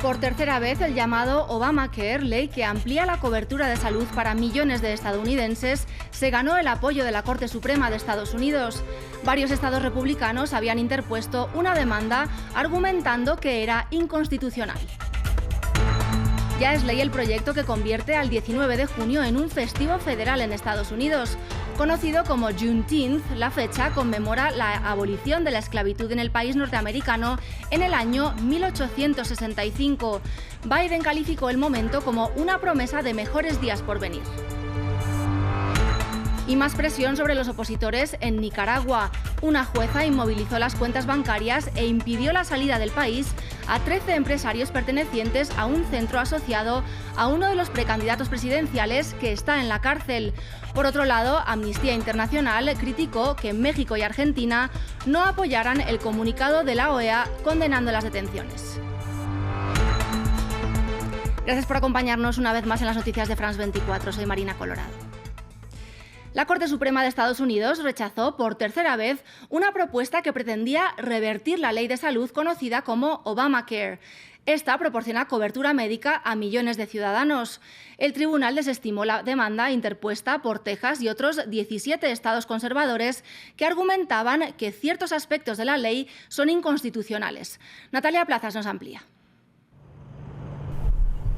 Por tercera vez, el llamado Obamacare, ley que amplía la cobertura de salud para millones de estadounidenses, se ganó el apoyo de la Corte Suprema de Estados Unidos. Varios estados republicanos habían interpuesto una demanda argumentando que era inconstitucional. Ya es ley el proyecto que convierte al 19 de junio en un festivo federal en Estados Unidos. Conocido como Juneteenth, la fecha conmemora la abolición de la esclavitud en el país norteamericano en el año 1865. Biden calificó el momento como una promesa de mejores días por venir. Y más presión sobre los opositores en Nicaragua. Una jueza inmovilizó las cuentas bancarias e impidió la salida del país a 13 empresarios pertenecientes a un centro asociado a uno de los precandidatos presidenciales que está en la cárcel. Por otro lado, Amnistía Internacional criticó que México y Argentina no apoyaran el comunicado de la OEA condenando las detenciones. Gracias por acompañarnos una vez más en las noticias de France 24. Soy Marina Colorado. La Corte Suprema de Estados Unidos rechazó por tercera vez una propuesta que pretendía revertir la ley de salud conocida como Obamacare. Esta proporciona cobertura médica a millones de ciudadanos. El tribunal desestimó la demanda interpuesta por Texas y otros 17 estados conservadores que argumentaban que ciertos aspectos de la ley son inconstitucionales. Natalia Plazas nos amplía.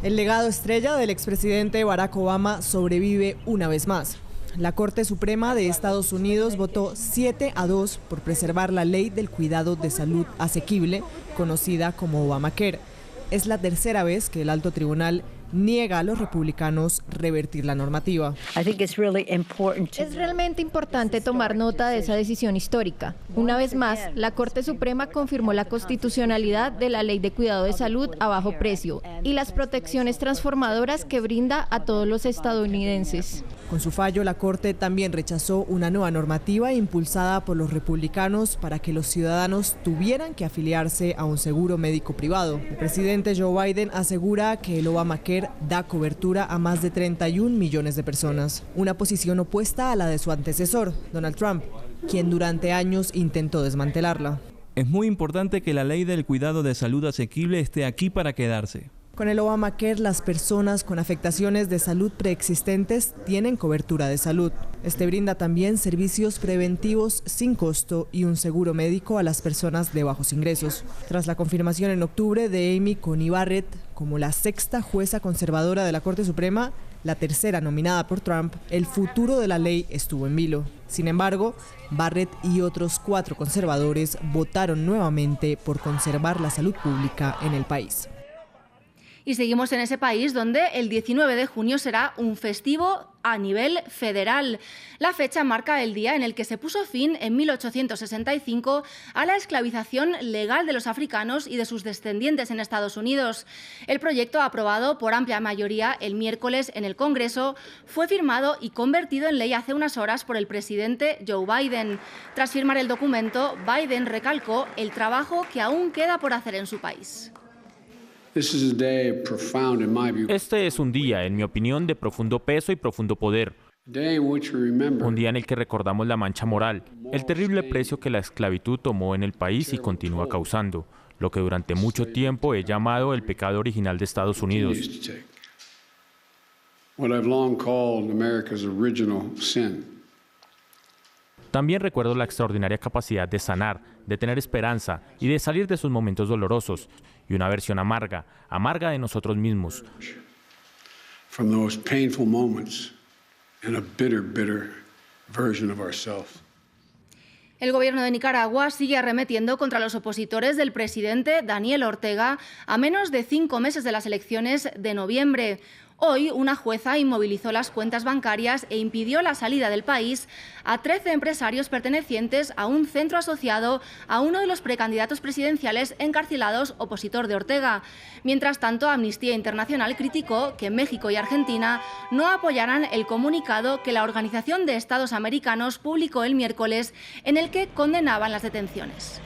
El legado estrella del expresidente Barack Obama sobrevive una vez más. La Corte Suprema de Estados Unidos votó 7-2 por preservar la ley del cuidado de salud asequible, conocida como Obamacare. Es la tercera vez que el alto tribunal niega a los republicanos revertir la normativa. Es realmente importante tomar nota de esa decisión histórica. Una vez más, la Corte Suprema confirmó la constitucionalidad de la Ley de Cuidado de Salud a bajo precio y las protecciones transformadoras que brinda a todos los estadounidenses. Con su fallo, la Corte también rechazó una nueva normativa impulsada por los republicanos para que los ciudadanos tuvieran que afiliarse a un seguro médico privado. El presidente Joe Biden asegura que el Obamacare da cobertura a más de 31 millones de personas, una posición opuesta a la de su antecesor, Donald Trump, quien durante años intentó desmantelarla. Es muy importante que la ley del cuidado de salud asequible esté aquí para quedarse. Con el Obamacare, las personas con afectaciones de salud preexistentes tienen cobertura de salud. Este brinda también servicios preventivos sin costo y un seguro médico a las personas de bajos ingresos. Tras la confirmación en octubre de Amy Coney Barrett como la sexta jueza conservadora de la Corte Suprema, la tercera nominada por Trump, el futuro de la ley estuvo en vilo. Sin embargo, Barrett y otros 4 conservadores votaron nuevamente por conservar la salud pública en el país. Y seguimos en ese país donde el 19 de junio será un festivo a nivel federal. La fecha marca el día en el que se puso fin en 1865 a la esclavización legal de los africanos y de sus descendientes en Estados Unidos. El proyecto, aprobado por amplia mayoría el miércoles en el Congreso, fue firmado y convertido en ley hace unas horas por el presidente Joe Biden. Tras firmar el documento, Biden recalcó el trabajo que aún queda por hacer en su país. Este es un día, en mi opinión, de profundo peso y profundo poder. Un día en el que recordamos la mancha moral, el terrible precio que la esclavitud tomó en el país y continúa causando, lo que durante mucho tiempo he llamado el pecado original de Estados Unidos. También recuerdo la extraordinaria capacidad de sanar, de tener esperanza y de salir de sus momentos dolorosos, y una versión amarga de nosotros mismos. El gobierno de Nicaragua sigue arremetiendo contra los opositores del presidente Daniel Ortega a menos de 5 meses de las elecciones de noviembre. Hoy, una jueza inmovilizó las cuentas bancarias e impidió la salida del país a 13 empresarios pertenecientes a un centro asociado a uno de los precandidatos presidenciales encarcelados opositor de Ortega. Mientras tanto, Amnistía Internacional criticó que México y Argentina no apoyaran el comunicado que la Organización de Estados Americanos publicó el miércoles, en el que condenaban las detenciones.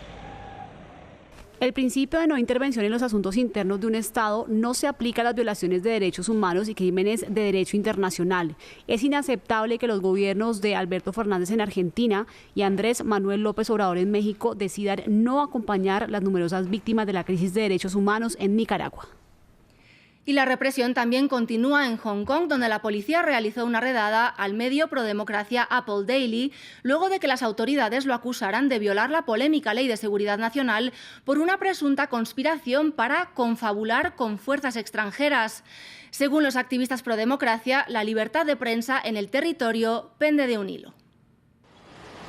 El principio de no intervención en los asuntos internos de un Estado no se aplica a las violaciones de derechos humanos y crímenes de derecho internacional. Es inaceptable que los gobiernos de Alberto Fernández en Argentina y Andrés Manuel López Obrador en México decidan no acompañar las numerosas víctimas de la crisis de derechos humanos en Nicaragua. Y la represión también continúa en Hong Kong, donde la policía realizó una redada al medio prodemocracia Apple Daily, luego de que las autoridades lo acusaran de violar la polémica Ley de Seguridad Nacional por una presunta conspiración para confabular con fuerzas extranjeras. Según los activistas prodemocracia, la libertad de prensa en el territorio pende de un hilo.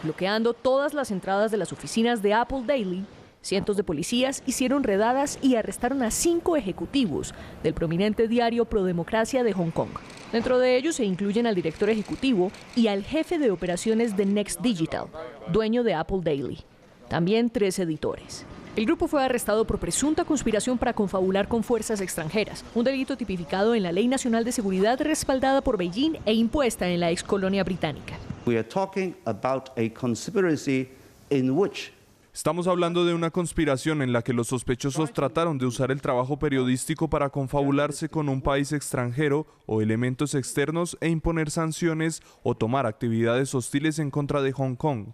Bloqueando todas las entradas de las oficinas de Apple Daily, cientos de policías hicieron redadas y arrestaron a 5 ejecutivos del prominente diario Prodemocracia de Hong Kong. Dentro de ellos se incluyen al director ejecutivo y al jefe de operaciones de Next Digital, dueño de Apple Daily. También 3 editores. El grupo fue arrestado por presunta conspiración para confabular con fuerzas extranjeras, un delito tipificado en la Ley Nacional de Seguridad respaldada por Beijing e impuesta en la excolonia británica. We are talking about a conspiracy in which Estamos hablando de una conspiración en la que los sospechosos trataron de usar el trabajo periodístico para confabularse con un país extranjero o elementos externos e imponer sanciones o tomar actividades hostiles en contra de Hong Kong.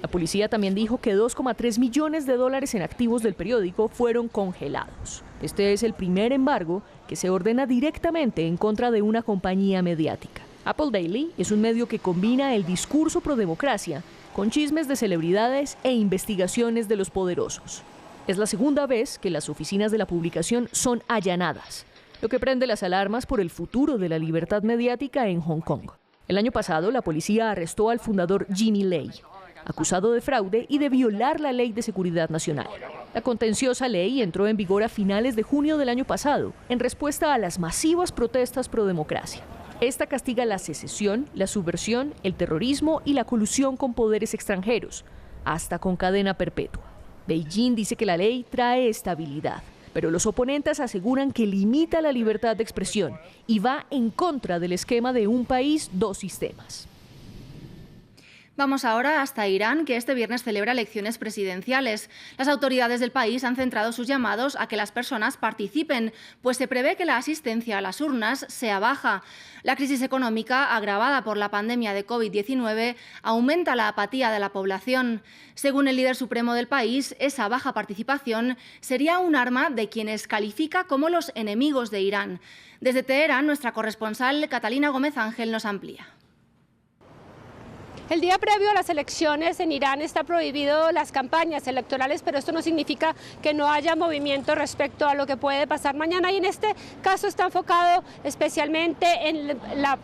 La policía también dijo que 2,3 millones de dólares en activos del periódico fueron congelados. Este es el primer embargo que se ordena directamente en contra de una compañía mediática. Apple Daily es un medio que combina el discurso prodemocracia con chismes de celebridades e investigaciones de los poderosos. Es la segunda vez que las oficinas de la publicación son allanadas, lo que prende las alarmas por el futuro de la libertad mediática en Hong Kong. El año pasado, la policía arrestó al fundador Jimmy Lai, acusado de fraude y de violar la Ley de Seguridad Nacional. La contenciosa ley entró en vigor a finales de junio del año pasado, en respuesta a las masivas protestas prodemocracia. Esta castiga la secesión, la subversión, el terrorismo y la colusión con poderes extranjeros, hasta con cadena perpetua. Beijing dice que la ley trae estabilidad, pero los oponentes aseguran que limita la libertad de expresión y va en contra del esquema de un país, 2 sistemas. Vamos ahora hasta Irán, que este viernes celebra elecciones presidenciales. Las autoridades del país han centrado sus llamados a que las personas participen, pues se prevé que la asistencia a las urnas sea baja. La crisis económica, agravada por la pandemia de COVID-19, aumenta la apatía de la población. Según el líder supremo del país, esa baja participación sería un arma de quienes califica como los enemigos de Irán. Desde Teherán, nuestra corresponsal Catalina Gómez Ángel nos amplía. El día previo a las elecciones en Irán está prohibido las campañas electorales, pero esto no significa que no haya movimiento respecto a lo que puede pasar mañana, y en este caso está enfocado especialmente en la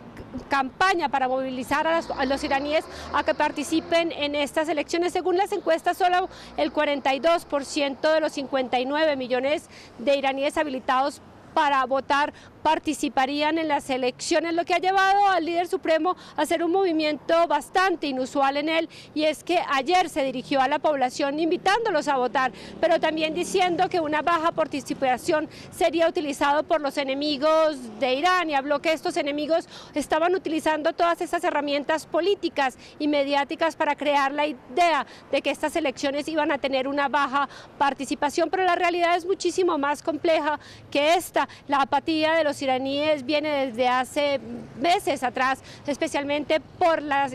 campaña para movilizar a los iraníes a que participen en estas elecciones. Según las encuestas, solo el 42% de los 59 millones de iraníes habilitados para votar participarían en las elecciones, lo que ha llevado al líder supremo a hacer un movimiento bastante inusual en él, y es que ayer se dirigió a la población invitándolos a votar, pero también diciendo que una baja participación sería utilizado por los enemigos de Irán, y habló que estos enemigos estaban utilizando todas esas herramientas políticas y mediáticas para crear la idea de que estas elecciones iban a tener una baja participación, pero la realidad es muchísimo más compleja que esta. La apatía de los iraníes viene desde hace meses atrás, especialmente por las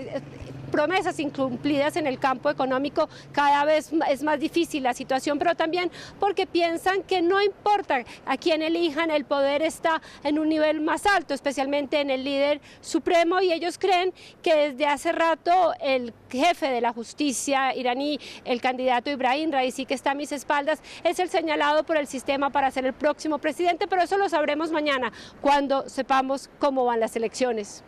promesas incumplidas en el campo económico. Cada vez es más difícil la situación, pero también porque piensan que no importa a quién elijan, el poder está en un nivel más alto, especialmente en el líder supremo, y ellos creen que desde hace rato el jefe de la justicia iraní, el candidato Ibrahim Raisi, que está a mis espaldas, es el señalado por el sistema para ser el próximo presidente, pero eso lo sabremos mañana, cuando sepamos cómo van las elecciones.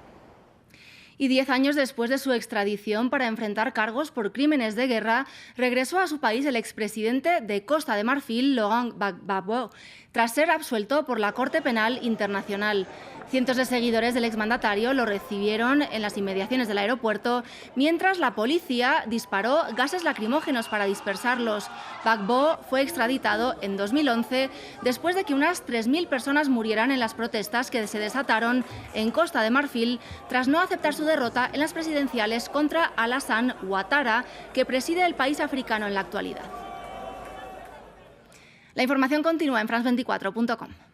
Y 10 años después de su extradición para enfrentar cargos por crímenes de guerra, regresó a su país el expresidente de Costa de Marfil, Laurent Gbagbo, tras ser absuelto por la Corte Penal Internacional. Cientos de seguidores del exmandatario lo recibieron en las inmediaciones del aeropuerto, mientras la policía disparó gases lacrimógenos para dispersarlos. Gbagbo fue extraditado en 2011 después de que unas 3.000 personas murieran en las protestas que se desataron en Costa de Marfil tras no aceptar su derrota en las presidenciales contra Alassane Ouattara, que preside el país africano en la actualidad. La información continúa en france24.com.